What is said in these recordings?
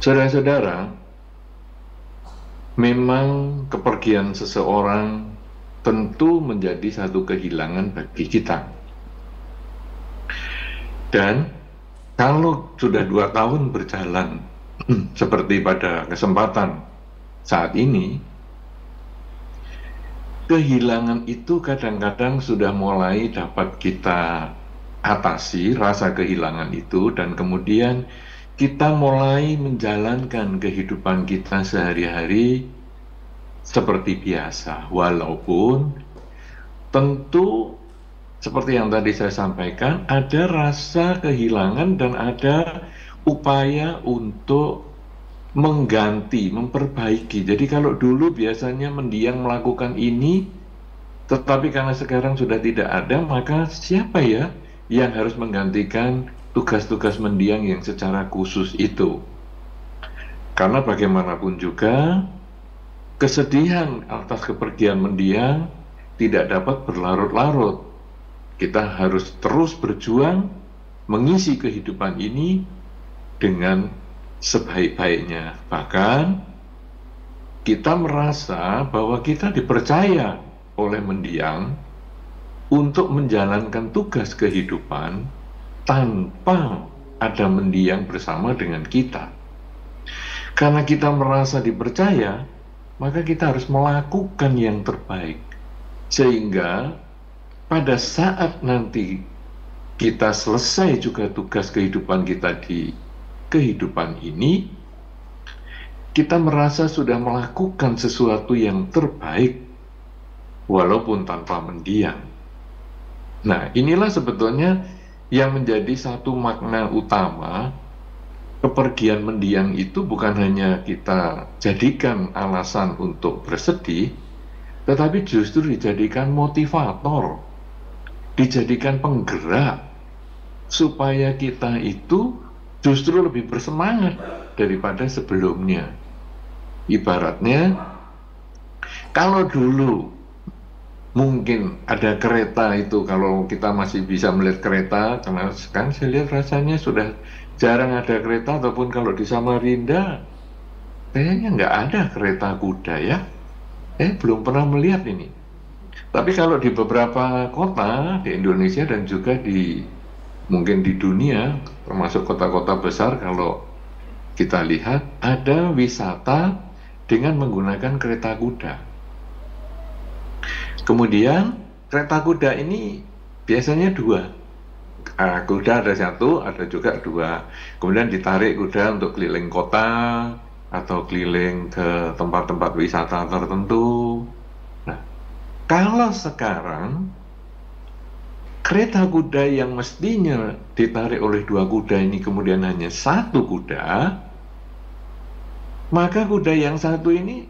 Saudara-saudara, memang kepergian seseorang tentu menjadi satu kehilangan bagi kita. Dan kalau sudah 2 tahun berjalan, seperti pada kesempatan saat ini, kehilangan itu kadang-kadang sudah mulai dapat kita atasi rasa kehilangan itu, dan kemudian kita mulai menjalankan kehidupan kita sehari-hari seperti biasa, walaupun tentu seperti yang tadi saya sampaikan, ada rasa kehilangan dan ada upaya untuk mengganti, memperbaiki. Jadi kalau dulu biasanya mendiang melakukan ini, tetapi karena sekarang sudah tidak ada, maka siapa ya yang harus menggantikan tugas-tugas mendiang yang secara khusus itu? Karena bagaimanapun juga, kesedihan atas kepergian mendiang tidak dapat berlarut-larut. Kita harus terus berjuang mengisi kehidupan ini dengan sebaik-baiknya. Bahkan kita merasa bahwa kita dipercaya oleh mendiang untuk menjalankan tugas kehidupan tanpa ada mendiang bersama dengan kita. Karena kita merasa dipercaya, maka kita harus melakukan yang terbaik. Sehingga pada saat nanti kita selesai juga tugas kehidupan kita di kehidupan ini, kita merasa sudah melakukan sesuatu yang terbaik walaupun tanpa mendiang. Nah, inilah sebetulnya yang menjadi satu makna utama kepergian mendiang itu. Bukan hanya kita jadikan alasan untuk bersedih, tetapi justru dijadikan motivator, dijadikan penggerak supaya kita itu justru lebih bersemangat daripada sebelumnya. Ibaratnya, kalau dulu mungkin ada kereta itu, kalau kita masih bisa melihat kereta, karena sekarang saya lihat rasanya sudah jarang ada kereta, ataupun kalau di Samarinda kayaknya nggak ada kereta kuda ya. Belum pernah melihat ini. Tapi kalau di beberapa kota di Indonesia dan juga mungkin di dunia, termasuk kota-kota besar, kalau kita lihat ada wisata dengan menggunakan kereta kuda. Kemudian kereta kuda ini biasanya dua. Kuda ada satu, ada juga dua. Kemudian ditarik kuda untuk keliling kota atau keliling ke tempat-tempat wisata tertentu. Nah, kalau sekarang kereta kuda yang mestinya ditarik oleh dua kuda ini kemudian hanya satu kuda, maka kuda yang satu ini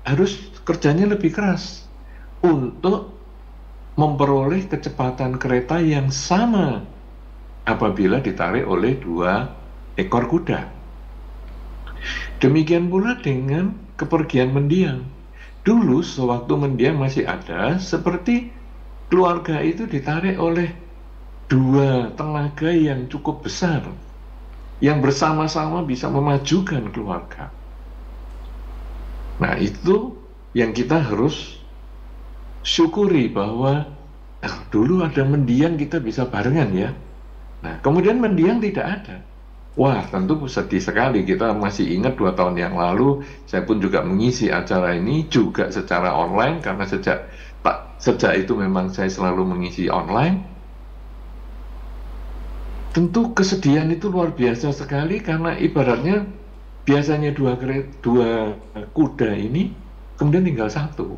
harus kerjanya lebih keras untuk memperoleh kecepatan kereta yang sama apabila ditarik oleh dua ekor kuda. Demikian pula dengan kepergian mendiang. Dulu sewaktu mendiang masih ada, seperti keluarga itu ditarik oleh dua tenaga yang cukup besar, yang bersama-sama bisa memajukan keluarga. Nah, itu yang kita harus syukuri, bahwa dulu ada mendiang kita bisa barengan ya. Nah, kemudian mendiang tidak ada. Wah, tentu sedih sekali. Kita masih ingat 2 tahun yang lalu, saya pun juga mengisi acara ini juga secara online, karena sejak itu memang saya selalu mengisi online. Tentu kesedihan itu luar biasa sekali, karena ibaratnya biasanya dua kuda ini kemudian tinggal satu.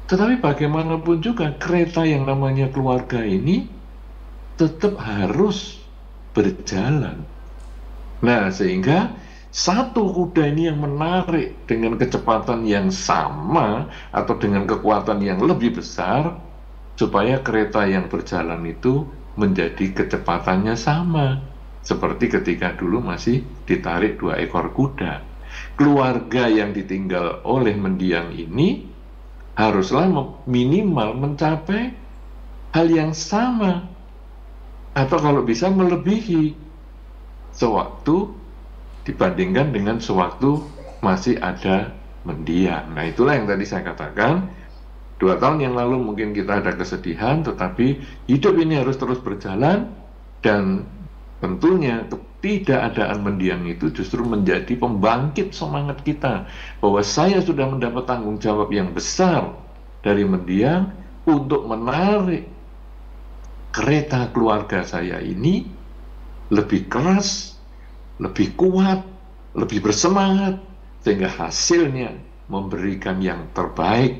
Tetapi bagaimanapun juga kereta yang namanya keluarga ini tetap harus berjalan. Nah, sehingga satu kuda ini yang menarik dengan kecepatan yang sama atau dengan kekuatan yang lebih besar, supaya kereta yang berjalan itu menjadi kecepatannya sama, seperti ketika dulu masih ditarik 2 ekor kuda. Keluarga yang ditinggal oleh mendiang ini haruslah minimal mencapai hal yang sama, atau kalau bisa melebihi sewaktu dibandingkan dengan sewaktu masih ada mendiang. Nah, itulah yang tadi saya katakan, 2 tahun yang lalu mungkin kita ada kesedihan, tetapi hidup ini harus terus berjalan, dan tentunya ketidakadaan mendiang itu justru menjadi pembangkit semangat kita, bahwa saya sudah mendapat tanggung jawab yang besar dari mendiang untuk menarik kereta keluarga saya ini lebih keras, lebih kuat, lebih bersemangat, sehingga hasilnya memberikan yang terbaik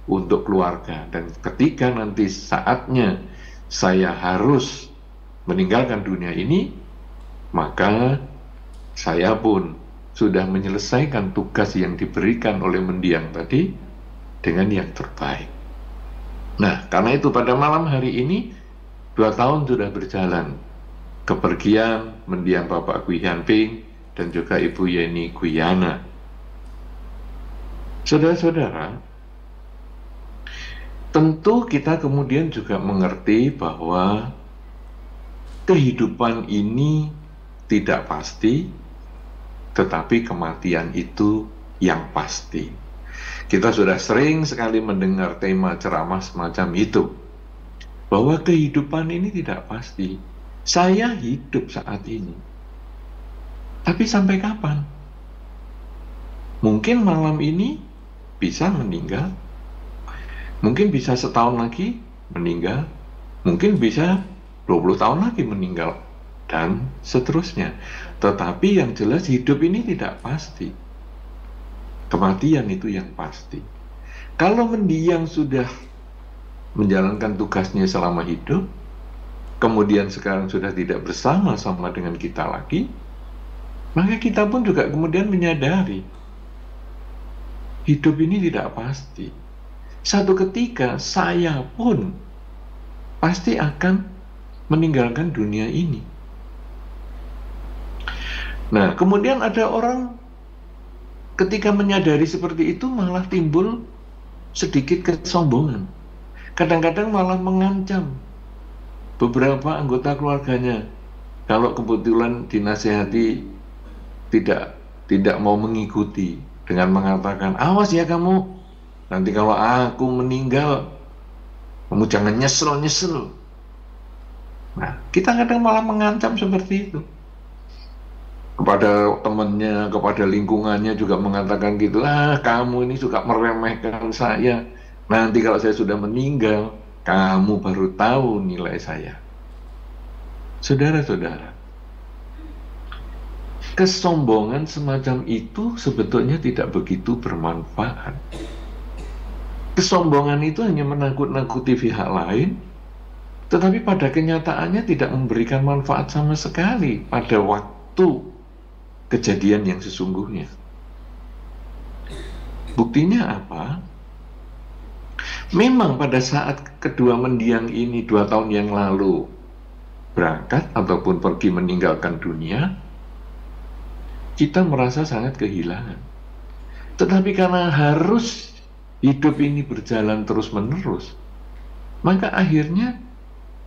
untuk keluarga. Dan ketika nanti saatnya saya harus meninggalkan dunia ini, maka saya pun sudah menyelesaikan tugas yang diberikan oleh mendiang tadi dengan yang terbaik. Nah, karena itu pada malam hari ini 2 tahun sudah berjalan kepergian mendiang Bapak Gui Hianping dan juga Ibu Yeni Guyana. Saudara-saudara, tentu kita kemudian juga mengerti bahwa kehidupan ini tidak pasti, tetapi kematian itu yang pasti. Kita sudah sering sekali mendengar tema ceramah semacam itu, bahwa kehidupan ini tidak pasti. Saya hidup saat ini, tapi sampai kapan? Mungkin malam ini bisa meninggal, mungkin bisa setahun lagi meninggal, mungkin bisa 20 tahun lagi meninggal, dan seterusnya. Tetapi yang jelas hidup ini tidak pasti. Kematian itu yang pasti. Kalau mendiang sudah menjalankan tugasnya selama hidup, kemudian sekarang sudah tidak bersama-sama dengan kita lagi, maka kita pun juga kemudian menyadari hidup ini tidak pasti. Satu ketika saya pun pasti akan meninggalkan dunia ini. Nah, kemudian ada orang ketika menyadari seperti itu malah timbul sedikit kesombongan. Kadang-kadang malah mengancam beberapa anggota keluarganya. Kalau kebetulan dinasihati tidak mau mengikuti, dengan mengatakan, awas ya kamu, nanti kalau aku meninggal, kamu jangan nyesel. Nah, kita kadang malah mengancam seperti itu. Kepada temannya, kepada lingkungannya juga mengatakan gitu, kamu ini suka meremehkan saya. Nanti kalau saya sudah meninggal, kamu baru tahu nilai saya. Saudara-saudara, kesombongan semacam itu sebetulnya tidak begitu bermanfaat. Kesombongan itu hanya menakut-nakuti pihak lain, tetapi pada kenyataannya tidak memberikan manfaat sama sekali pada waktu kejadian yang sesungguhnya. Buktinya apa? Memang pada saat kedua mendiang ini 2 tahun yang lalu berangkat ataupun pergi meninggalkan dunia, kita merasa sangat kehilangan. Tetapi karena harus hidup ini berjalan terus-menerus, maka akhirnya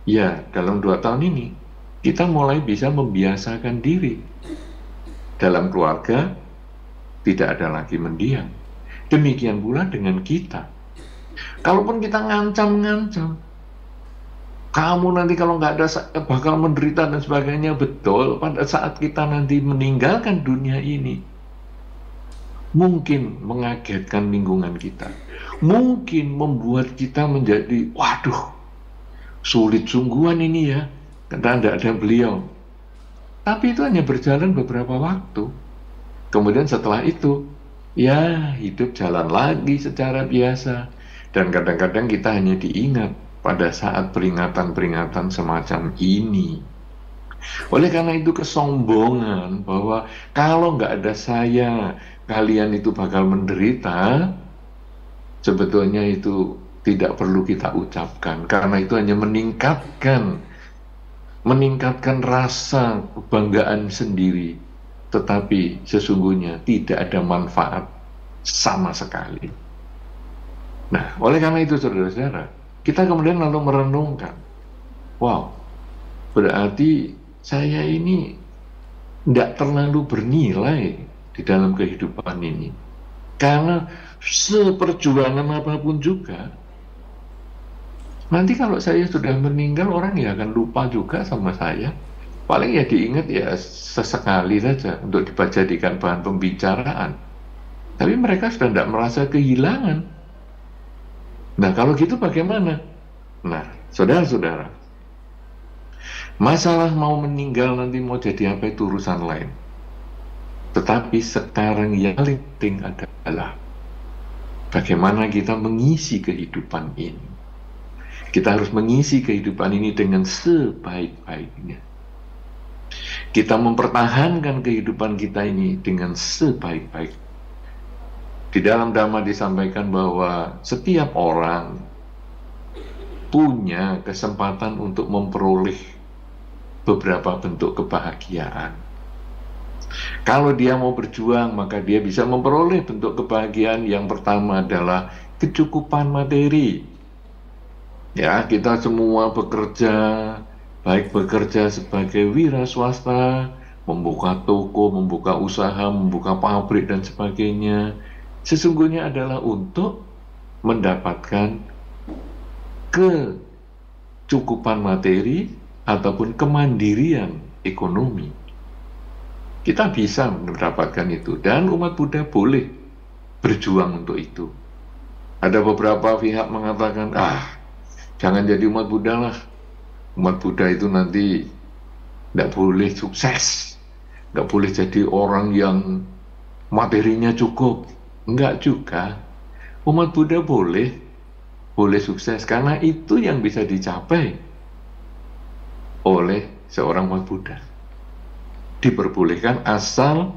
ya dalam 2 tahun ini kita mulai bisa membiasakan diri. Dalam keluarga tidak ada lagi mendiang. Demikian pula dengan kita. Kalaupun kita ngancam-ngancam, kamu nanti kalau nggak ada bakal menderita dan sebagainya, betul. Pada saat kita nanti meninggalkan dunia ini, mungkin mengagetkan lingkungan kita, mungkin membuat kita menjadi, waduh, sulit sungguhan ini ya, karena tidak ada beliau. Tapi itu hanya berjalan beberapa waktu. Kemudian setelah itu, ya hidup jalan lagi secara biasa. Dan kadang-kadang kita hanya diingat pada saat peringatan-peringatan semacam ini. Oleh karena itu kesombongan bahwa kalau nggak ada saya, kalian itu bakal menderita, sebetulnya itu tidak perlu kita ucapkan. Karena itu hanya meningkatkan rasa kebanggaan sendiri, tetapi sesungguhnya tidak ada manfaat sama sekali. Nah, oleh karena itu saudara-saudara, kita kemudian lalu merenungkan, wow, berarti saya ini tidak terlalu bernilai di dalam kehidupan ini. Karena seperjuangan apapun juga, nanti kalau saya sudah meninggal, orang ya akan lupa juga sama saya. Paling ya diingat ya sesekali saja untuk dijadikan bahan pembicaraan. Tapi mereka sudah tidak merasa kehilangan. Nah, kalau gitu bagaimana? Nah, saudara-saudara, masalah mau meninggal nanti mau jadi apa itu urusan lain. Tetapi sekarang yang paling penting adalah bagaimana kita mengisi kehidupan ini. Kita harus mengisi kehidupan ini dengan sebaik-baiknya. Kita mempertahankan kehidupan kita ini dengan sebaik-baik. Di dalam Dhamma disampaikan bahwa setiap orang punya kesempatan untuk memperoleh beberapa bentuk kebahagiaan. Kalau dia mau berjuang, maka dia bisa memperoleh bentuk kebahagiaan. Yang pertama adalah kecukupan materi. Ya, kita semua bekerja, baik bekerja sebagai wira swasta, membuka toko, membuka usaha, membuka pabrik dan sebagainya, sesungguhnya adalah untuk mendapatkan kecukupan materi ataupun kemandirian ekonomi. Kita bisa mendapatkan itu, dan umat Buddha boleh berjuang untuk itu. Ada beberapa pihak mengatakan, jangan jadi umat Buddha lah. Umat Buddha itu nanti tidak boleh sukses, tidak boleh jadi orang yang materinya cukup. Enggak juga. Umat Buddha boleh sukses, karena itu yang bisa dicapai oleh seorang umat Buddha. Diperbolehkan asal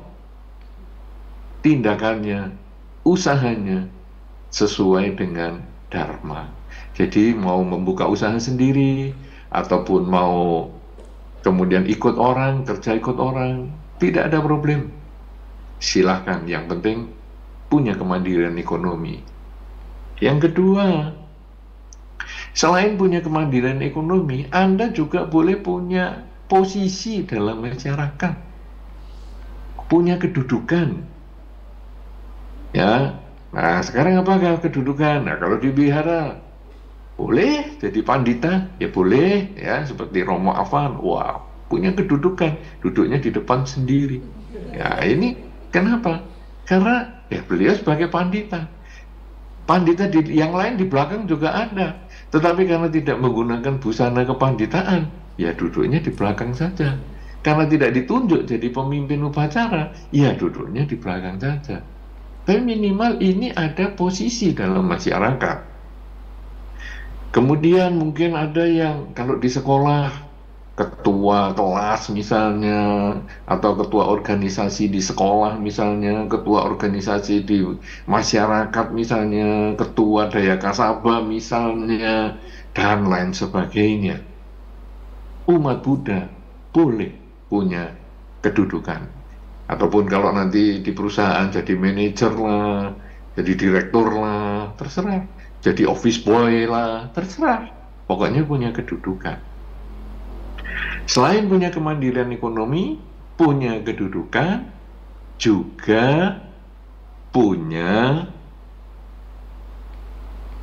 tindakannya, usahanya sesuai dengan Dharma. Jadi mau membuka usaha sendiri, ataupun mau kemudian ikut orang, kerja ikut orang, tidak ada problem. Silahkan, yang penting punya kemandirian ekonomi. Yang kedua, selain punya kemandirian ekonomi, Anda juga boleh punya posisi dalam masyarakat, punya kedudukan. Ya, nah sekarang apakah kedudukan? Nah, kalau di wihara boleh jadi pandita, ya boleh, ya seperti Romo Avan, wow, punya kedudukan, duduknya di depan sendiri. Ya ini kenapa? Karena ya beliau sebagai pandita. Pandita yang lain di belakang juga ada, tetapi karena tidak menggunakan busana kepanditaan, ya duduknya di belakang saja. Karena tidak ditunjuk jadi pemimpin upacara, ya duduknya di belakang saja. Tapi minimal ini ada posisi dalam masyarakat. Kemudian mungkin ada yang kalau di sekolah, ketua kelas misalnya, atau ketua organisasi di sekolah misalnya, ketua organisasi di masyarakat misalnya, ketua Daya Kasaba misalnya, dan lain sebagainya. Umat Buddha boleh punya kedudukan. Ataupun kalau nanti di perusahaan jadi manajer lah, jadi direktur lah, terserah. Jadi office boy lah, terserah. Pokoknya punya kedudukan. Selain punya kemandirian ekonomi, punya kedudukan, juga punya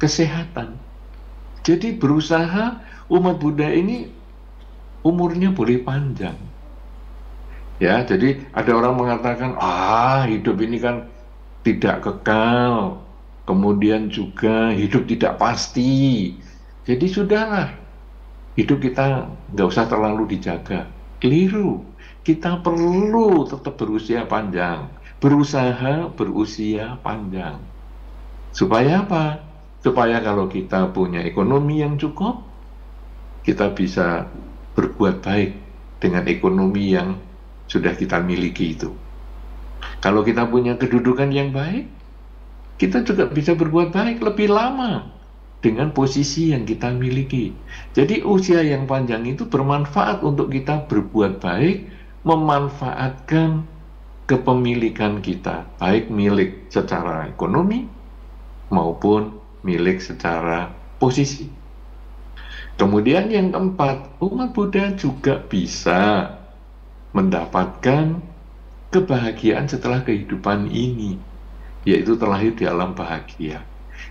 kesehatan. Jadi berusaha umat Buddha ini umurnya boleh panjang. Ya, jadi ada orang mengatakan, hidup ini kan tidak kekal, kemudian juga hidup tidak pasti. Jadi sudahlah, hidup kita nggak usah terlalu dijaga. Keliru. Kita perlu tetap berusia panjang, berusaha berusia panjang. Supaya apa? Supaya kalau kita punya ekonomi yang cukup, kita bisa berbuat baik dengan ekonomi yang sudah kita miliki itu. Kalau kita punya kedudukan yang baik, kita juga bisa berbuat baik lebih lama dengan posisi yang kita miliki. Jadi usia yang panjang itu bermanfaat untuk kita berbuat baik, memanfaatkan kepemilikan kita, baik milik secara ekonomi maupun milik secara posisi. Kemudian yang keempat, umat Buddha juga bisa mendapatkan kebahagiaan setelah kehidupan ini, yaitu terlahir di alam bahagia.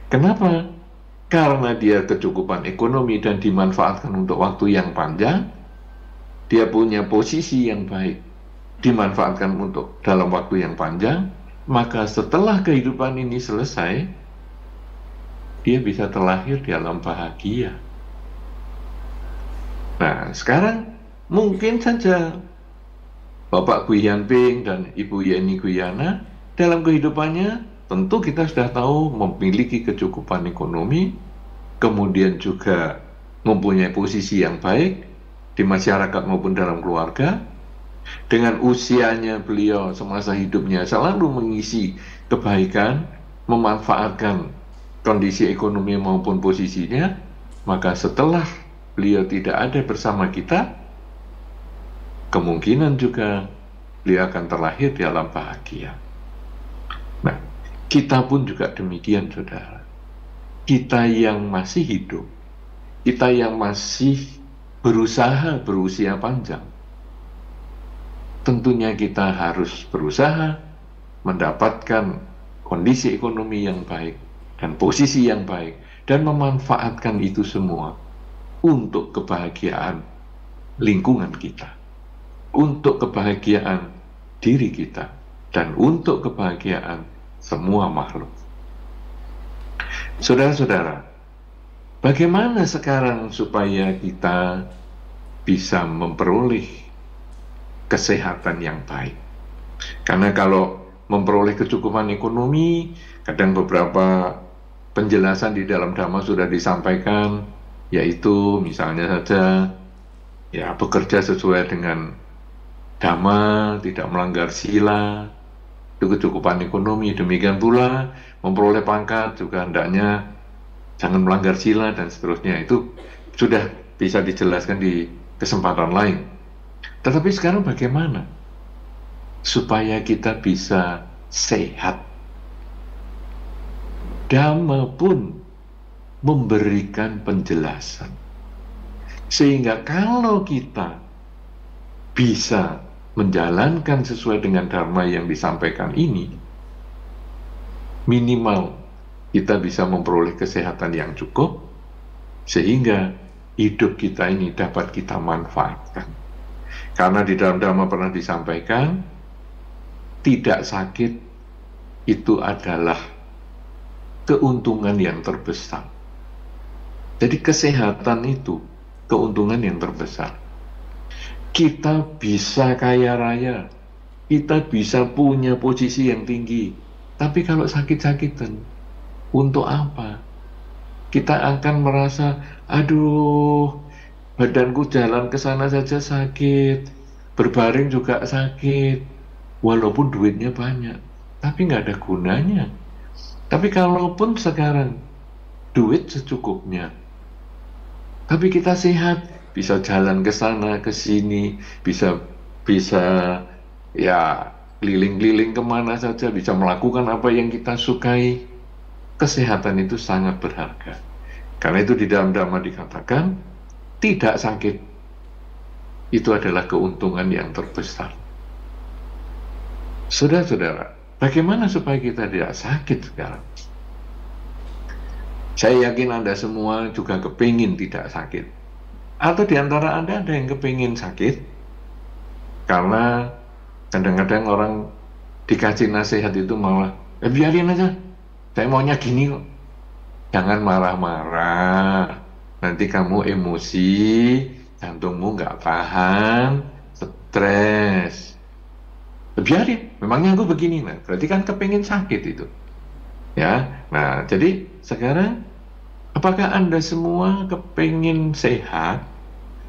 Kenapa? Karena dia kecukupan ekonomi dan dimanfaatkan untuk waktu yang panjang, dia punya posisi yang baik, dimanfaatkan untuk dalam waktu yang panjang, maka setelah kehidupan ini selesai, dia bisa terlahir di alam bahagia. Nah, sekarang mungkin saja Bapak Gui Yanping dan Ibu Yeni Guyana dalam kehidupannya tentu kita sudah tahu memiliki kecukupan ekonomi, kemudian juga mempunyai posisi yang baik di masyarakat maupun dalam keluarga. Dengan usianya beliau semasa hidupnya selalu mengisi kebaikan, memanfaatkan kondisi ekonomi maupun posisinya, maka setelah beliau tidak ada bersama kita, kemungkinan juga beliau akan terlahir di alam bahagia. Nah, kita pun juga demikian, saudara. Kita yang masih hidup, kita yang masih berusaha berusia panjang, tentunya kita harus berusaha mendapatkan kondisi ekonomi yang baik dan posisi yang baik, dan memanfaatkan itu semua untuk kebahagiaan lingkungan kita, untuk kebahagiaan diri kita, dan untuk kebahagiaan semua makhluk. Saudara-saudara, bagaimana sekarang supaya kita bisa memperoleh kesehatan yang baik? Karena kalau memperoleh kecukupan ekonomi, kadang beberapa penjelasan di dalam Dhamma sudah disampaikan, yaitu misalnya saja ya bekerja sesuai dengan Dhamma, tidak melanggar sila, itu kecukupan ekonomi. Demikian pula memperoleh pangkat juga hendaknya jangan melanggar sila dan seterusnya. Itu sudah bisa dijelaskan di kesempatan lain. Tetapi sekarang bagaimana supaya kita bisa sehat? Dhamma pun memberikan penjelasan, sehingga kalau kita bisa menjalankan sesuai dengan Dharma yang disampaikan ini, minimal kita bisa memperoleh kesehatan yang cukup, sehingga hidup kita ini dapat kita manfaatkan. Karena di dalam Dhamma pernah disampaikan, tidak sakit itu adalah keuntungan yang terbesar. Jadi kesehatan itu keuntungan yang terbesar. Kita bisa kaya raya, kita bisa punya posisi yang tinggi, tapi kalau sakit-sakitan, untuk apa? Kita akan merasa, aduh, badanku jalan ke sana saja sakit, berbaring juga sakit, walaupun duitnya banyak, tapi nggak ada gunanya. Tapi kalaupun sekarang duit secukupnya, tapi kita sehat, bisa jalan ke sana ke sini, bisa ya keliling-keliling kemana saja, bisa melakukan apa yang kita sukai. Kesehatan itu sangat berharga. Karena itu di dalam Dhamma dikatakan, tidak sakit itu adalah keuntungan yang terbesar. Saudara-saudara, bagaimana supaya kita tidak sakit sekarang? Saya yakin Anda semua juga kepingin tidak sakit. Atau di antara Anda ada yang kepingin sakit? Karena kadang-kadang orang dikasih nasihat itu malah, biarin aja, saya maunya gini kok. Jangan marah-marah, nanti kamu emosi, jantungmu nggak tahan, stres. Biarin, memangnya aku begini, nah berarti kan kepingin sakit itu. Ya, nah jadi sekarang apakah Anda semua kepingin sehat,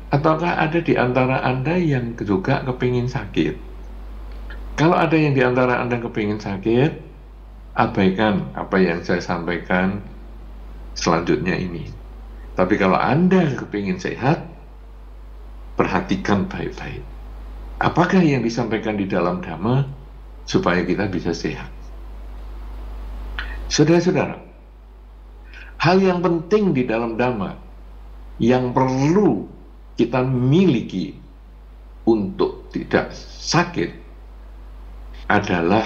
ataukah ada di antara Anda yang juga kepingin sakit? Kalau ada yang di antara Anda kepingin sakit, abaikan apa yang saya sampaikan selanjutnya ini. Tapi kalau Anda kepingin sehat, perhatikan baik-baik. Apakah yang disampaikan di dalam Dhamma supaya kita bisa sehat? Saudara-saudara, hal yang penting di dalam Dhamma yang perlu kita miliki untuk tidak sakit adalah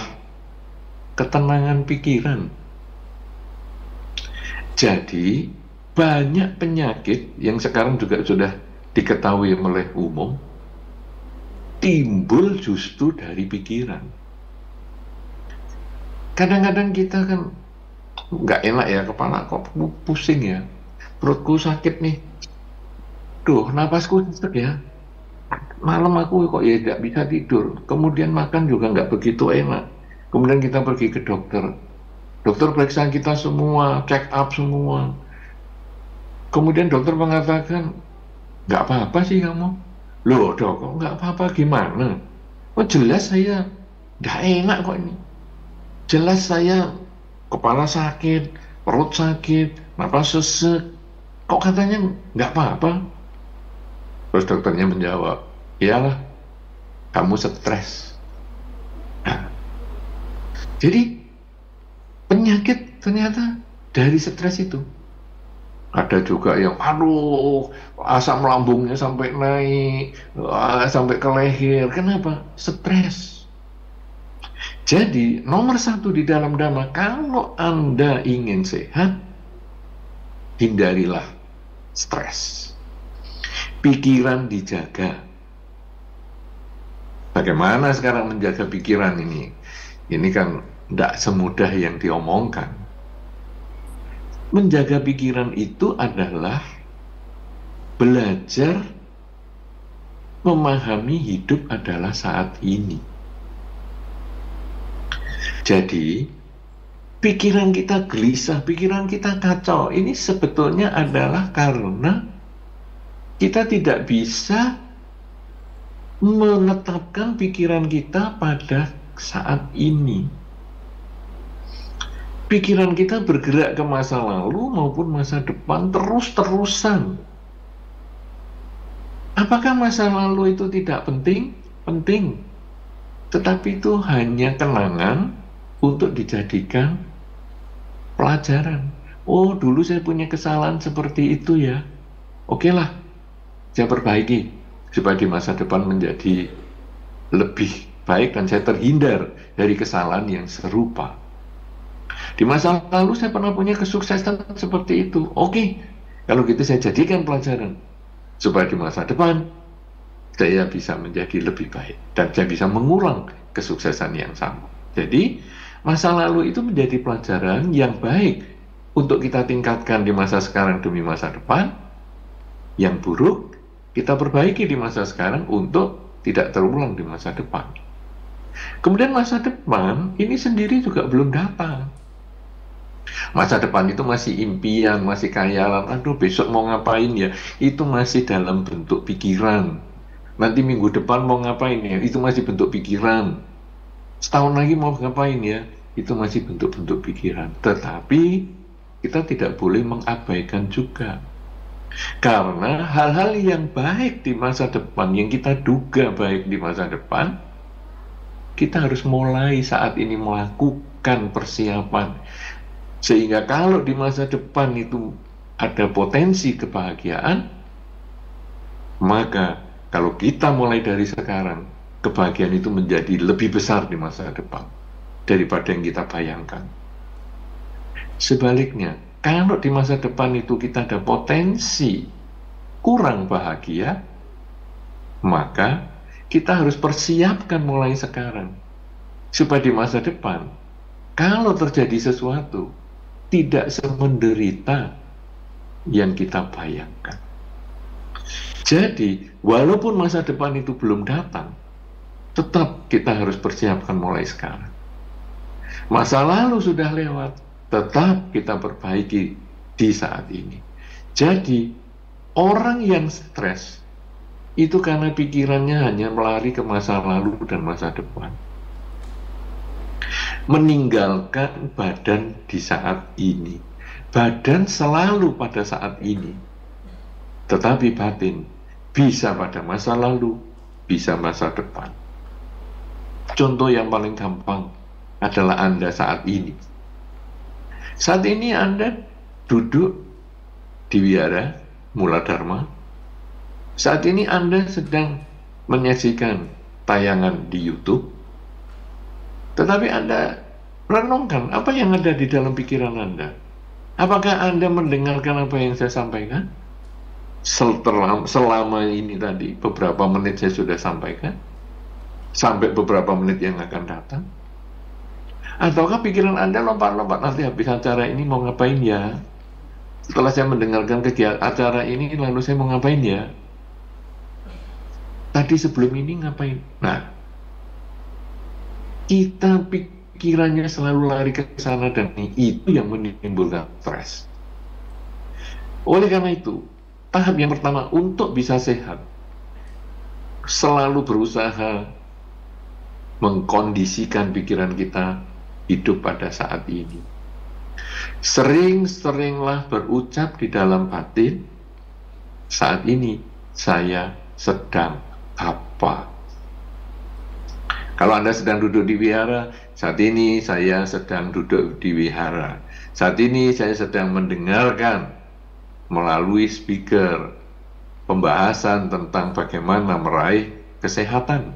ketenangan pikiran. Jadi banyak penyakit yang sekarang juga sudah diketahui oleh umum timbul justru dari pikiran. Kadang-kadang kita kan nggak enak ya, kepala kok pusing ya, perutku sakit nih, duh napasku sesak ya, malam aku kok ya tidak bisa tidur, kemudian makan juga nggak begitu enak, kemudian kita pergi ke dokter, dokter periksa kita semua, check up semua, kemudian dokter mengatakan nggak apa-apa sih kamu. Loh dok, kok nggak apa-apa gimana? Oh jelas saya nggak enak kok ini, jelas saya kepala sakit, perut sakit, napas sesek, kok katanya nggak apa-apa? Terus dokternya menjawab, iyalah, kamu stres. Nah, jadi penyakit ternyata dari stres itu. Ada juga yang, aduh, asam lambungnya sampai naik, sampai ke leher. Kenapa? Stres. Jadi nomor satu di dalam Dhamma, kalau Anda ingin sehat, hindarilah stres. Pikiran dijaga. Bagaimana sekarang menjaga pikiran ini? Ini kan tidak semudah yang diomongkan. Menjaga pikiran itu adalah belajar memahami hidup adalah saat ini. Jadi, pikiran kita gelisah, pikiran kita kacau. Ini sebetulnya adalah karena kita tidak bisa menetapkan pikiran kita pada saat ini. Pikiran kita bergerak ke masa lalu maupun masa depan terus-terusan. Apakah masa lalu itu tidak penting? Penting. Tetapi itu hanya kenangan untuk dijadikan pelajaran. Oh, dulu saya punya kesalahan seperti itu ya. Oke lah, saya perbaiki supaya di masa depan menjadi lebih baik dan saya terhindar dari kesalahan yang serupa. Di masa lalu saya pernah punya kesuksesan seperti itu. Oke, kalau gitu saya jadikan pelajaran supaya di masa depan saya bisa menjadi lebih baik dan saya bisa mengulang kesuksesan yang sama. Jadi masa lalu itu menjadi pelajaran yang baik untuk kita tingkatkan di masa sekarang demi masa depan. Yang buruk kita perbaiki di masa sekarang untuk tidak terulang di masa depan. Kemudian masa depan ini sendiri juga belum datang. Masa depan itu masih impian, masih khayalan. Aduh, besok mau ngapain ya? Itu masih dalam bentuk pikiran. Nanti minggu depan mau ngapain ya? Itu masih bentuk pikiran. Setahun lagi mau ngapain ya? Itu masih bentuk-bentuk pikiran. Tetapi kita tidak boleh mengabaikan juga. Karena hal-hal yang baik di masa depan, yang kita duga baik di masa depan, kita harus mulai saat ini melakukan persiapan. Sehingga kalau di masa depan itu ada potensi kebahagiaan, maka kalau kita mulai dari sekarang, kebahagiaan itu menjadi lebih besar di masa depan daripada yang kita bayangkan. Sebaliknya, kalau di masa depan itu kita ada potensi kurang bahagia, maka kita harus persiapkan mulai sekarang supaya di masa depan kalau terjadi sesuatu tidak semenderita yang kita bayangkan. Jadi, walaupun masa depan itu belum datang, tetap kita harus persiapkan mulai sekarang. Masa lalu sudah lewat, tetap kita perbaiki di saat ini. Jadi, orang yang stres itu karena pikirannya hanya melari ke masa lalu dan masa depan, meninggalkan badan di saat ini. Badan selalu pada saat ini, tetapi batin bisa pada masa lalu, bisa masa depan. Contoh yang paling gampang adalah Anda saat ini. Saat ini Anda duduk di wihara Mula Dharma. Saat ini Anda sedang menyaksikan tayangan di YouTube, tetapi Anda renungkan apa yang ada di dalam pikiran Anda. Apakah Anda mendengarkan apa yang saya sampaikan? Selama ini tadi, beberapa menit saya sudah sampaikan, sampai beberapa menit yang akan datang. Ataukah pikiran Anda lompat-lompat, nanti habis acara ini mau ngapain ya? Setelah saya mendengarkan kegiatan acara ini, lalu saya mau ngapain ya? Tadi sebelum ini ngapain? Nah, kita pikirannya selalu lari ke sana, dan itu yang menimbulkan stres. Oleh karena itu, tahap yang pertama untuk bisa sehat, selalu berusaha mengkondisikan pikiran kita hidup pada saat ini. Sering-seringlah berucap di dalam batin, saat ini saya sedang apa? Kalau Anda sedang duduk di wihara, saat ini saya sedang duduk di wihara. Saat ini saya sedang mendengarkan melalui speaker pembahasan tentang bagaimana meraih kesehatan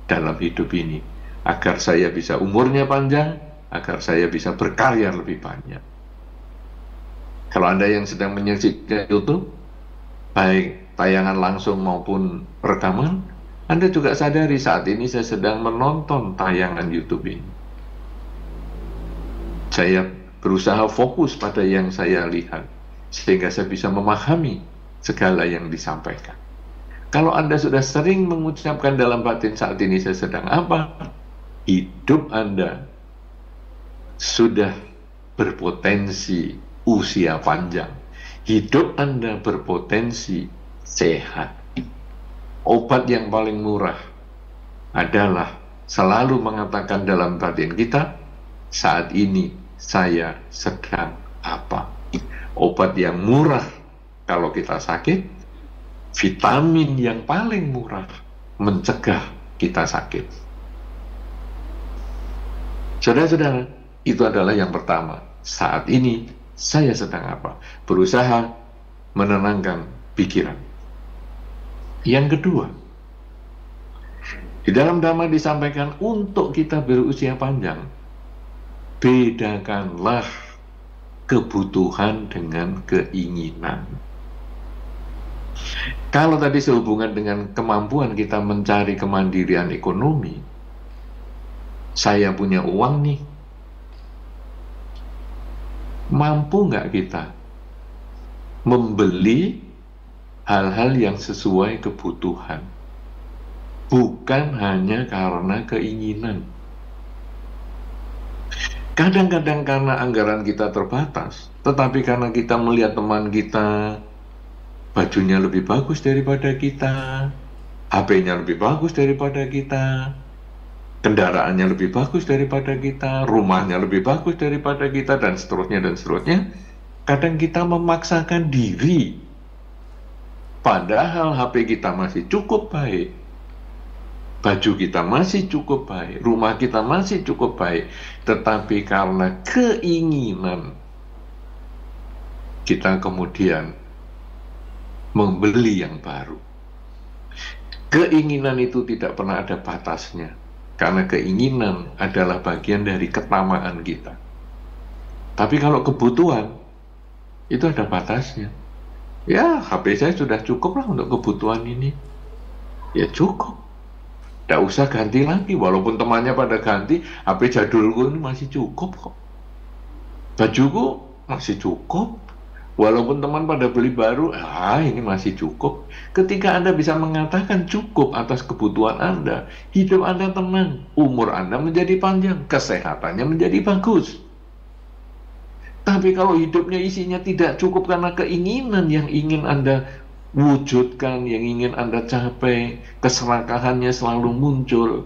dalam hidup ini, agar saya bisa umurnya panjang, agar saya bisa berkarya lebih banyak. Kalau Anda yang sedang menyaksikan YouTube, baik tayangan langsung maupun rekaman, Anda juga sadari saat ini saya sedang menonton tayangan YouTube ini. Saya berusaha fokus pada yang saya lihat, sehingga saya bisa memahami segala yang disampaikan. Kalau Anda sudah sering mengucapkan dalam batin saat ini saya sedang apa, hidup Anda sudah berpotensi usia panjang. Hidup Anda berpotensi sehat. Obat yang paling murah adalah selalu mengatakan dalam batin kita, saat ini saya sedang apa. Obat yang murah kalau kita sakit, vitamin yang paling murah mencegah kita sakit. Saudara-saudara, itu adalah yang pertama. Saat ini saya sedang apa? Berusaha menenangkan pikiran. Yang kedua, di dalam Dhamma disampaikan untuk kita berusia panjang, bedakanlah kebutuhan dengan keinginan. Kalau tadi sehubungan dengan kemampuan kita mencari kemandirian ekonomi, saya punya uang nih, mampu nggak kita membeli hal-hal yang sesuai kebutuhan, bukan hanya karena keinginan. Kadang-kadang karena anggaran kita terbatas, tetapi karena kita melihat teman kita bajunya lebih bagus daripada kita, HP-nya lebih bagus daripada kita, kendaraannya lebih bagus daripada kita, rumahnya lebih bagus daripada kita, dan seterusnya dan seterusnya. Kadang kita memaksakan diri, padahal HP kita masih cukup baik, baju kita masih cukup baik, rumah kita masih cukup baik, tetapi karena keinginan kita kemudian membeli yang baru. Keinginan itu tidak pernah ada batasnya, karena keinginan adalah bagian dari ketamaan kita. Tapi kalau kebutuhan, itu ada batasnya. Ya, HP saya sudah cukup lah untuk kebutuhan ini. Ya cukup. Tidak usah ganti lagi, walaupun temannya pada ganti, HP jadulku ini masih cukup kok. Bajuku masih cukup. Walaupun teman pada beli baru, ini masih cukup. Ketika Anda bisa mengatakan cukup atas kebutuhan Anda, hidup Anda tenang, umur Anda menjadi panjang, kesehatannya menjadi bagus. Tapi kalau hidupnya isinya tidak cukup karena keinginan yang ingin Anda wujudkan, yang ingin Anda capai, keserakahannya selalu muncul,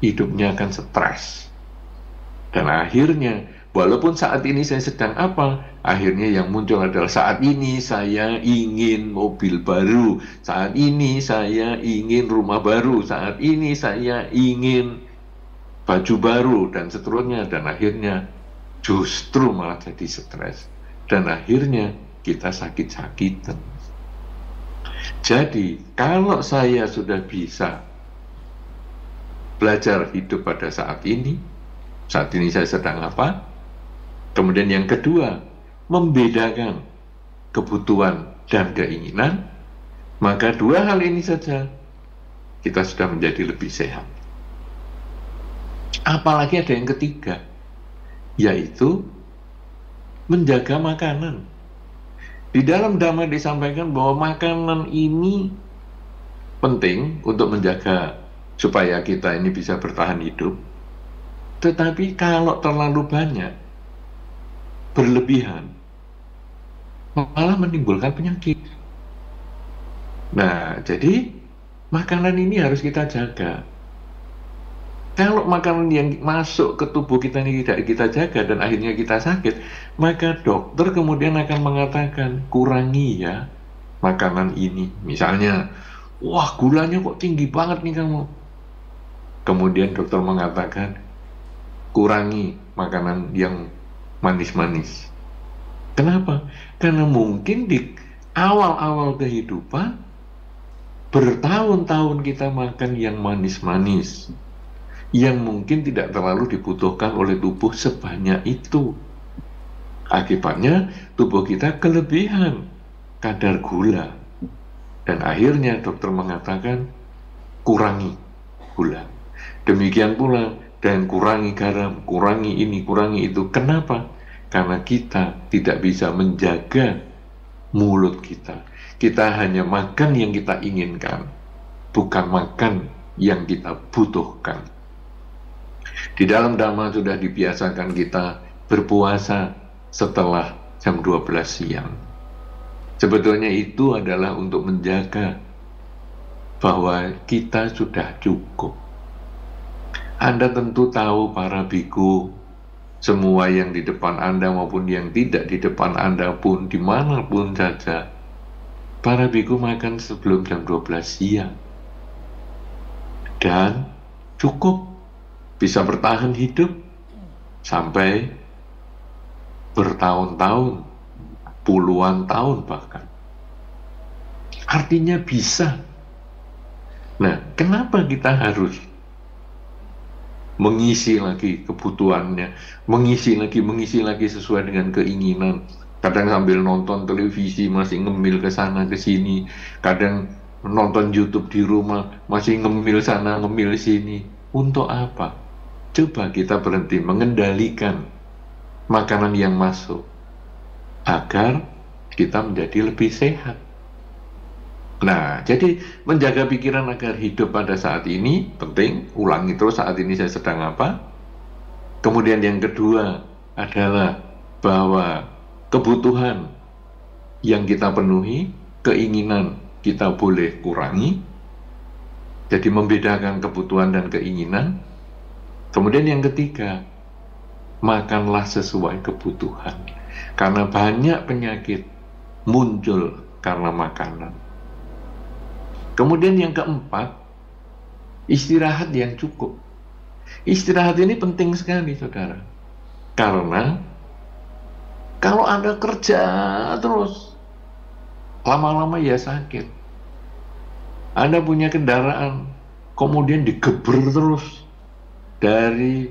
hidupnya akan stres. Dan akhirnya, walaupun saat ini saya sedang apa, akhirnya yang muncul adalah saat ini saya ingin mobil baru, saat ini saya ingin rumah baru, saat ini saya ingin baju baru, dan seterusnya. Dan akhirnya justru malah jadi stres. Dan akhirnya kita sakit-sakitan. Jadi, kalau saya sudah bisa belajar hidup pada saat ini saya sedang apa. Kemudian yang kedua, membedakan kebutuhan dan keinginan. Maka dua hal ini saja kita sudah menjadi lebih sehat. Apalagi ada yang ketiga, yaitu menjaga makanan. Di dalam Dhamma disampaikan bahwa makanan ini penting untuk menjaga supaya kita ini bisa bertahan hidup. Tetapi kalau terlalu banyak, berlebihan, malah menimbulkan penyakit. Nah, jadi makanan ini harus kita jaga. Kalau makanan yang masuk ke tubuh kita ini tidak kita jaga dan akhirnya kita sakit, maka dokter kemudian akan mengatakan, kurangi ya makanan ini. Misalnya, wah gulanya kok tinggi banget nih kamu. Kemudian dokter mengatakan, kurangi makanan yang manis-manis. Kenapa? Karena mungkin di awal-awal kehidupan, bertahun-tahun kita makan yang manis-manis, yang mungkin tidak terlalu dibutuhkan oleh tubuh sebanyak itu. Akibatnya tubuh kita kelebihan kadar gula. Dan akhirnya dokter mengatakan kurangi gula. Demikian pula dan kurangi garam, kurangi ini, kurangi itu. Kenapa? Karena kita tidak bisa menjaga mulut kita. Kita hanya makan yang kita inginkan, bukan makan yang kita butuhkan. Di dalam Dhamma sudah dibiasakan kita berpuasa setelah jam 12 siang. Sebetulnya itu adalah untuk menjaga bahwa kita sudah cukup. Anda tentu tahu para biku, semua yang di depan Anda maupun yang tidak di depan Anda pun, dimanapun saja, para biku makan sebelum jam 12 siang. Dan cukup bisa bertahan hidup sampai bertahun-tahun, puluhan tahun bahkan. Artinya bisa. Nah, kenapa kita harus mengisi lagi kebutuhannya, mengisi lagi sesuai dengan keinginan? Kadang sambil nonton televisi masih ngemil ke sana ke sini, kadang nonton YouTube di rumah masih ngemil sana ngemil sini. Untuk apa? Coba kita berhenti mengendalikan makanan yang masuk agar kita menjadi lebih sehat. Nah, jadi menjaga pikiran agar hidup pada saat ini penting. Ulangi terus, saat ini saya sedang apa. Kemudian yang kedua adalah bahwa kebutuhan yang kita penuhi, keinginan kita boleh kurangi. Jadi membedakan kebutuhan dan keinginan. Kemudian yang ketiga, makanlah sesuai kebutuhan. Karena banyak penyakit muncul karena makanan. Kemudian yang keempat, istirahat yang cukup. Istirahat ini penting sekali, saudara. Karena kalau Anda kerja terus, lama-lama ya sakit. Anda punya kendaraan, kemudian digeber terus dari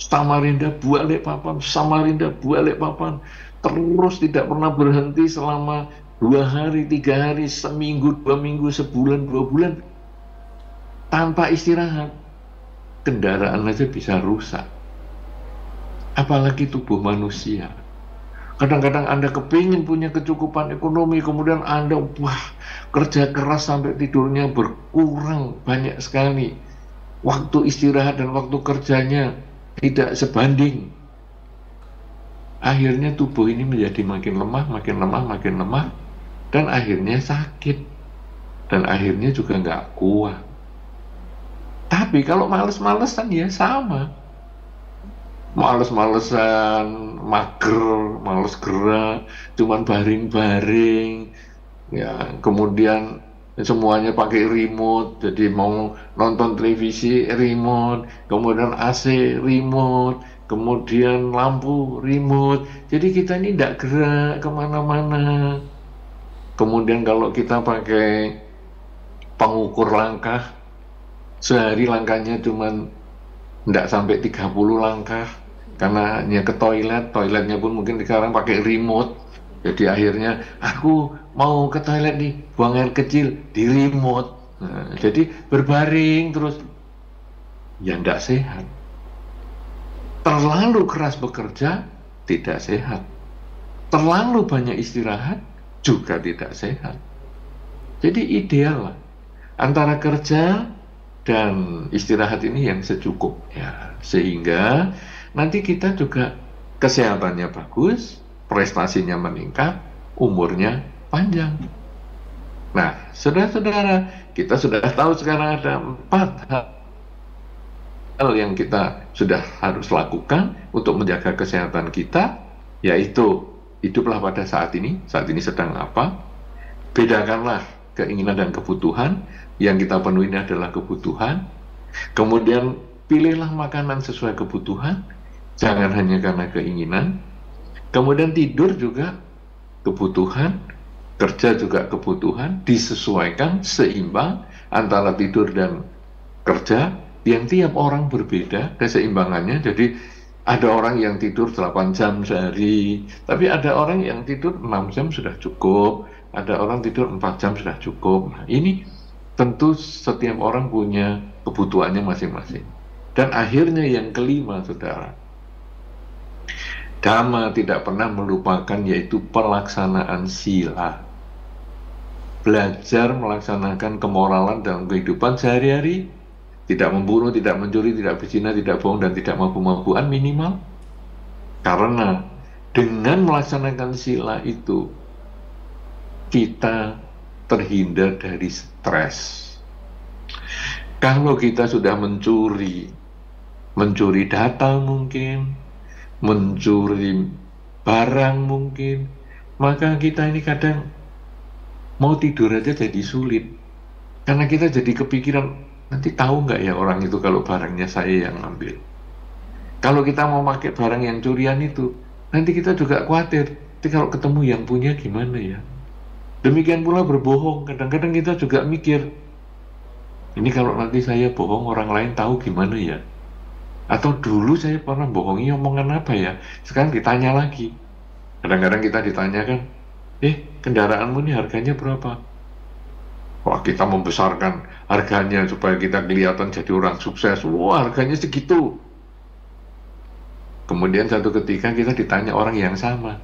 Samarinda Balikpapan, Samarinda Balikpapan, terus tidak pernah berhenti selama 2 hari, 3 hari, seminggu, 2 minggu, sebulan, 2 bulan, tanpa istirahat. Kendaraan aja bisa rusak. Apalagi tubuh manusia. Kadang-kadang Anda kepingin punya kecukupan ekonomi, kemudian Anda kerja keras sampai tidurnya berkurang banyak sekali. Waktu istirahat dan waktu kerjanya tidak sebanding. Akhirnya tubuh ini menjadi makin lemah, makin lemah, makin lemah, dan akhirnya sakit. Dan akhirnya juga nggak kuat. Tapi kalau males-malesan ya sama. Males-malesan, mager, males gerak, cuman baring-baring, ya, kemudian semuanya pakai remote, jadi mau nonton televisi remote, kemudian AC remote, kemudian lampu remote, jadi kita ini tidak gerak kemana-mana. Kemudian kalau kita pakai pengukur langkah, Sehari langkahnya cuman nggak sampai 30 langkah, karena hanya ke toilet, toiletnya pun mungkin sekarang pakai remote. Jadi akhirnya aku mau ke toilet nih, buang air kecil di remote. Nah, jadi berbaring terus, ya nggak sehat. Terlalu keras bekerja tidak sehat. Terlalu banyak istirahat juga tidak sehat. Jadi ideal lah antara kerja dan istirahat ini yang secukupnya, sehingga nanti kita juga kesehatannya bagus, prestasinya meningkat, umurnya panjang. Nah, saudara-saudara, kita sudah tahu sekarang ada 4 hal yang kita sudah harus lakukan untuk menjaga kesehatan kita, yaitu hiduplah pada saat ini sedang apa, bedakanlah keinginan dan kebutuhan. Yang kita penuhi ini adalah kebutuhan. Kemudian pilihlah makanan sesuai kebutuhan, jangan hanya karena keinginan. Kemudian tidur juga kebutuhan, kerja juga kebutuhan, disesuaikan seimbang antara tidur dan kerja, yang tiap orang berbeda keseimbangannya. Jadi ada orang yang tidur 8 jam sehari, tapi ada orang yang tidur 6 jam sudah cukup, ada orang tidur 4 jam sudah cukup. Nah, ini tentu setiap orang punya kebutuhannya masing-masing. Dan akhirnya yang kelima, saudara, Dhamma tidak pernah melupakan, yaitu pelaksanaan sila. Belajar melaksanakan kemoralan dalam kehidupan sehari-hari, tidak membunuh, tidak mencuri, tidak berzina, tidak bohong, dan tidak mabuk-mabukan minimal. Karena dengan melaksanakan sila itu, kita terhindar dari stres. Kalau kita sudah mencuri data mungkin, mencuri barang mungkin, maka kita ini kadang mau tidur aja jadi sulit. Karena kita jadi kepikiran, nanti tahu nggak ya orang itu kalau barangnya saya yang ambil. Kalau kita mau pakai barang yang curian itu, nanti kita juga khawatir, nanti kalau ketemu yang punya gimana ya. Demikian pula berbohong, kadang-kadang kita juga mikir, ini kalau nanti saya bohong orang lain tahu gimana ya. Atau dulu saya pernah bohongi omongan apa ya, sekarang ditanya lagi. Kadang-kadang kita ditanyakan, kendaraanmu ini harganya berapa? Wah, kita membesarkan harganya supaya kita kelihatan jadi orang sukses. Wah, harganya segitu. Kemudian satu ketika kita ditanya orang yang sama,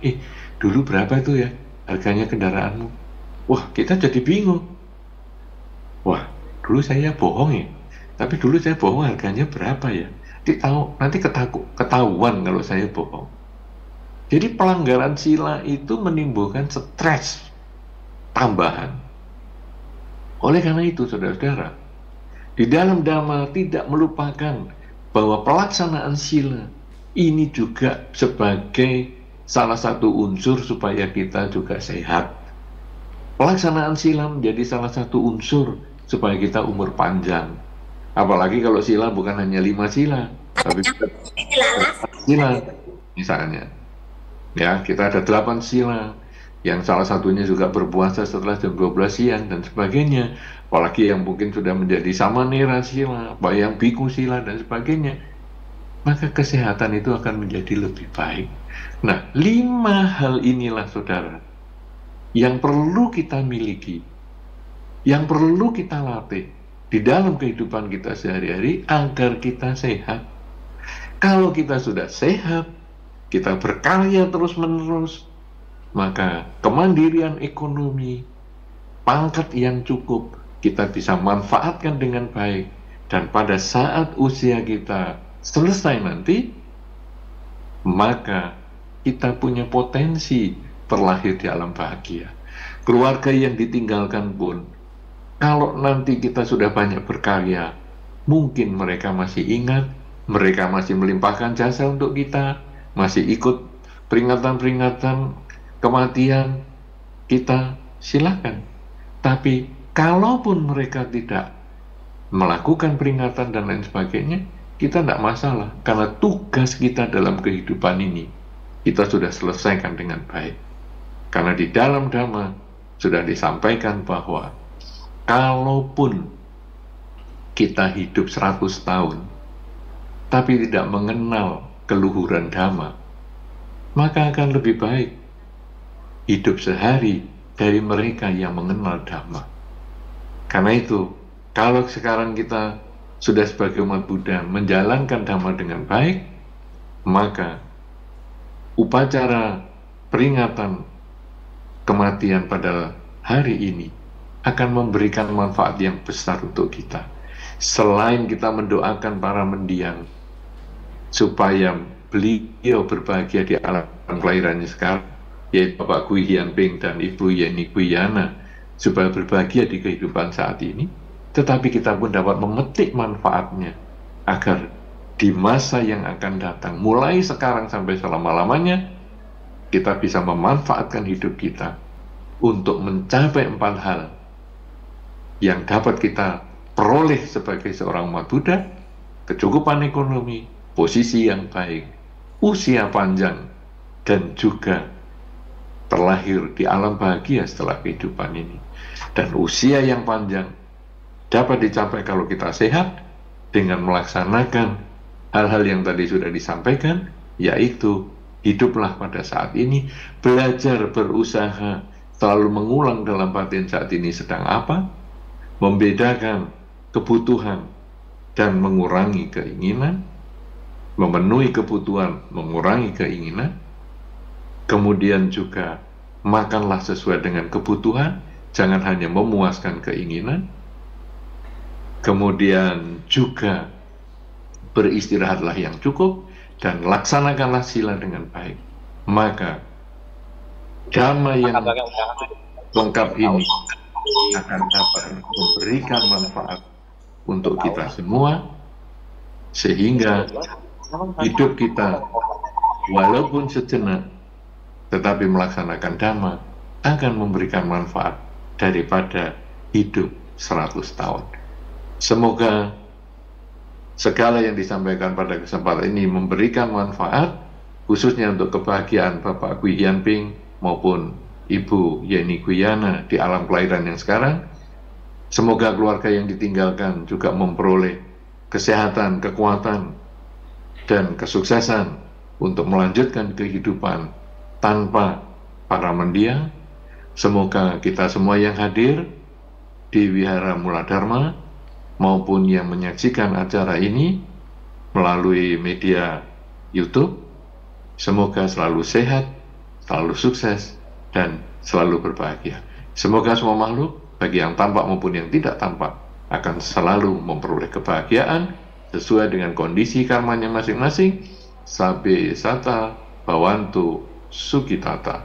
dulu berapa itu ya harganya kendaraanmu? Wah, kita jadi bingung. Wah, dulu saya bohong ya, tapi dulu saya bohong harganya berapa ya? Nanti ketahuan kalau saya bohong. Jadi pelanggaran sila itu menimbulkan stres tambahan. Oleh karena itu, saudara-saudara, di dalam Dhamma tidak melupakan bahwa pelaksanaan sila ini juga sebagai salah satu unsur supaya kita juga sehat. Pelaksanaan sila menjadi salah satu unsur supaya kita umur panjang. Apalagi kalau sila bukan hanya 5 sila, tapi sila misalnya. Ya, kita ada 8 sila. Yang salah satunya juga berpuasa setelah jam 12 siang dan sebagainya. Apalagi yang mungkin sudah menjadi samanera sila, yang biku sila dan sebagainya. Maka kesehatan itu akan menjadi lebih baik. Nah, 5 hal inilah, saudara, yang perlu kita miliki, yang perlu kita latih di dalam kehidupan kita sehari-hari agar kita sehat. Kalau kita sudah sehat, kita berkarya terus-menerus, maka kemandirian ekonomi, pangkat yang cukup, kita bisa manfaatkan dengan baik. Dan pada saat usia kita selesai nanti, maka kita punya potensi terlahir di alam bahagia. Keluarga yang ditinggalkan pun, kalau nanti kita sudah banyak berkarya, mungkin mereka masih ingat, mereka masih melimpahkan jasa untuk kita, masih ikut peringatan-peringatan kematian kita, silakan. Tapi kalaupun mereka tidak melakukan peringatan dan lain sebagainya, kita tidak masalah, karena tugas kita dalam kehidupan ini kita sudah selesaikan dengan baik. Karena di dalam Dhamma sudah disampaikan bahwa kalaupun kita hidup 100 tahun, tapi tidak mengenal keluhuran Dhamma, maka akan lebih baik hidup sehari dari mereka yang mengenal Dhamma. Karena itu, kalau sekarang kita sudah sebagai umat Buddha menjalankan Dhamma dengan baik, maka upacara peringatan kematian pada hari ini akan memberikan manfaat yang besar untuk kita. Selain kita mendoakan para mendiang supaya beliau berbahagia di alam kelahirannya sekarang, yaitu Bapak Gui Hian Ping dan Ibu Yeni Guyana, supaya berbahagia di kehidupan saat ini, tetapi kita pun dapat memetik manfaatnya agar di masa yang akan datang, mulai sekarang sampai selama-lamanya, kita bisa memanfaatkan hidup kita untuk mencapai 4 hal yang dapat kita peroleh sebagai seorang umat Buddha: kecukupan ekonomi, posisi yang baik, usia panjang, dan juga terlahir di alam bahagia setelah kehidupan ini. Dan usia yang panjang dapat dicapai kalau kita sehat dengan melaksanakan hal-hal yang tadi sudah disampaikan, yaitu hiduplah pada saat ini, belajar berusaha selalu mengulang dalam batin saat ini sedang apa, membedakan kebutuhan dan mengurangi keinginan, memenuhi kebutuhan, mengurangi keinginan, kemudian juga makanlah sesuai dengan kebutuhan, jangan hanya memuaskan keinginan, kemudian juga beristirahatlah yang cukup, dan laksanakanlah sila dengan baik. Maka Dhamma yang lengkap ini akan dapat memberikan manfaat untuk kita semua, sehingga hidup kita walaupun sejenak tetapi melaksanakan Dhamma akan memberikan manfaat daripada hidup 100 tahun. Semoga segala yang disampaikan pada kesempatan ini memberikan manfaat, khususnya untuk kebahagiaan Bapak Gui Hian Ping maupun Ibu Yeni Guyana di alam kelahiran yang sekarang. Semoga keluarga yang ditinggalkan juga memperoleh kesehatan, kekuatan, dan kesuksesan untuk melanjutkan kehidupan tanpa para mendiang. Semoga kita semua yang hadir di Wihara Mula Dharma maupun yang menyaksikan acara ini melalui media YouTube, semoga selalu sehat, selalu sukses, dan selalu berbahagia. Semoga semua makhluk, baik yang tampak maupun yang tidak tampak, akan selalu memperoleh kebahagiaan sesuai dengan kondisi karmanya masing-masing. Sabbe sata bhavantu sukitata.